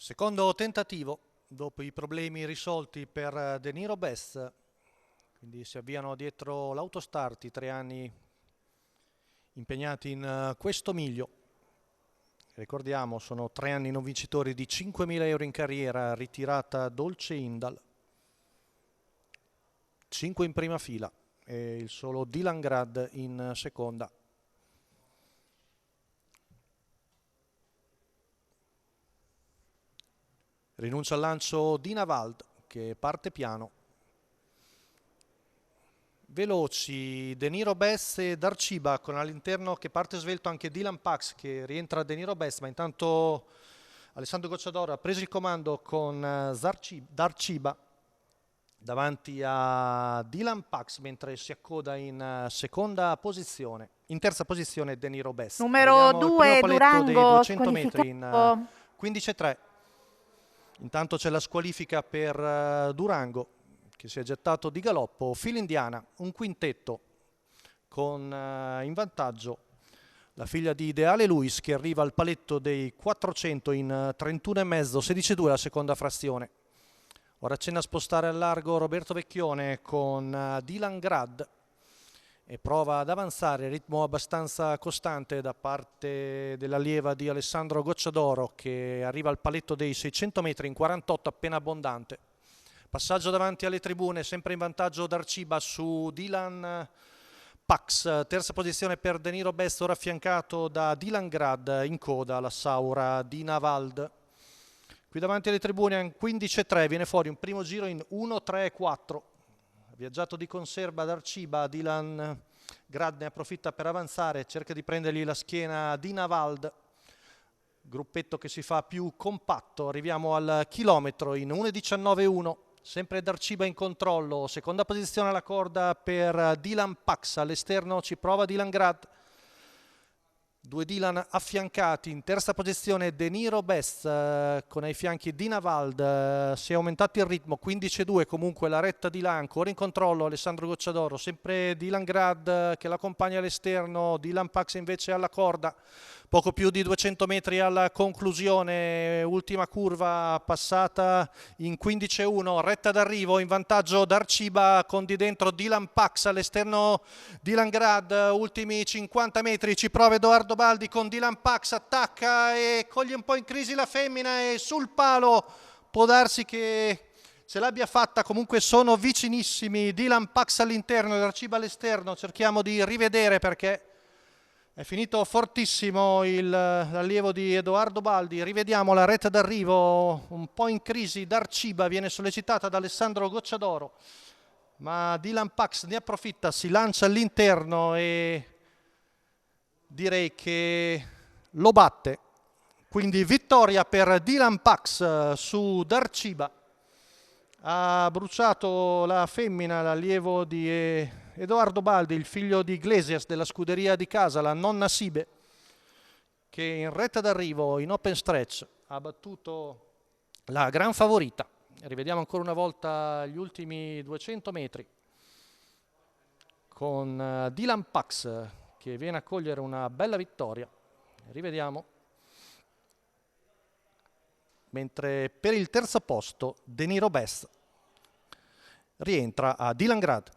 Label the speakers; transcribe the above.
Speaker 1: Secondo tentativo, dopo i problemi risolti per Deniro Best, quindi si avviano dietro l'autostart, i 3 anni impegnati in questo miglio. Ricordiamo, sono 3 anni non vincitori di 5.000 euro in carriera, ritirata Dolce Indal, 5 in prima fila e il solo Dylan Grad in seconda. Rinuncia al lancio di Navald che parte piano. Veloci Deniro Best e Darciba, con all'interno che parte svelto anche Dylan Pax che rientra a Deniro Best, ma intanto Alessandro Gocciadoro ha preso il comando con Darciba davanti a Dylan Pax, mentre si accoda in seconda posizione. In terza posizione Deniro Best.
Speaker 2: Numero
Speaker 1: Vediamo il primo
Speaker 2: 2
Speaker 1: paletto dei
Speaker 2: Durango
Speaker 1: 200 metri in
Speaker 2: squalificato.
Speaker 1: 15,3. Intanto c'è la squalifica per Durango, che si è gettato di galoppo. Fila indiana, un quintetto con in vantaggio la figlia di Ideale Luis, che arriva al paletto dei 400 in 31,5, 16,2 la seconda frazione. Ora accenna a spostare al largo Roberto Vecchione con Dylan Grad e prova ad avanzare, ritmo abbastanza costante da parte dell'allieva di Alessandro Gocciadoro, che arriva al paletto dei 600 metri in 48, appena abbondante. Passaggio davanti alle tribune, sempre in vantaggio Darciba su Dylan Pax, terza posizione per Deniro Best, ora affiancato da Dylan Grad, in coda la Saura di Navald. Qui davanti alle tribune in 15,3, viene fuori un primo giro in 1,3,4. Viaggiato di conserva Darciba, Dylan Grad ne approfitta per avanzare, cerca di prendergli la schiena di Navald. Gruppetto che si fa più compatto, arriviamo al chilometro in 1,19,1. Sempre Darciba in controllo, seconda posizione alla corda per Dylan Pax, all'esterno ci prova Dylan Grad. 2 Dylan affiancati, in terza posizione Deniro Best con ai fianchi di Navald, si è aumentato il ritmo, 15,2 comunque la retta di Lanco, ora in controllo Alessandro Gocciadoro, sempre Dylan Grad che l'accompagna all'esterno, Dylan Pax invece alla corda, poco più di 200 metri alla conclusione, ultima curva passata in 15,1, retta d'arrivo, in vantaggio Darciba con di dentro Dylan Pax, all'esterno Dylan Grad, ultimi 50 metri, ci prova Edoardo Baldi con Dylan Pax, attacca e coglie un po' in crisi la femmina e sul palo può darsi che ce l'abbia fatta, comunque sono vicinissimi, Dylan Pax all'interno e Darciba all'esterno, cerchiamo di rivedere perché è finito fortissimo l'allievo di Edoardo Baldi. Rivediamo la retta d'arrivo un po' in crisi. Darciba viene sollecitata da Alessandro Gocciadoro, ma Dylan Pax ne approfitta, si lancia all'interno e direi che lo batte. Quindi vittoria per Dylan Pax su Darciba. Ha bruciato la femmina, l'allievo di Edoardo Baldi, il figlio di Iglesias della scuderia di casa, la nonna Sibe, che in retta d'arrivo in open stretch ha battuto la gran favorita. Rivediamo ancora una volta gli ultimi 200 metri con Dylan Pax che viene a cogliere una bella vittoria. Rivediamo. Mentre per il terzo posto Deniro Best rientra a Dylan Grad.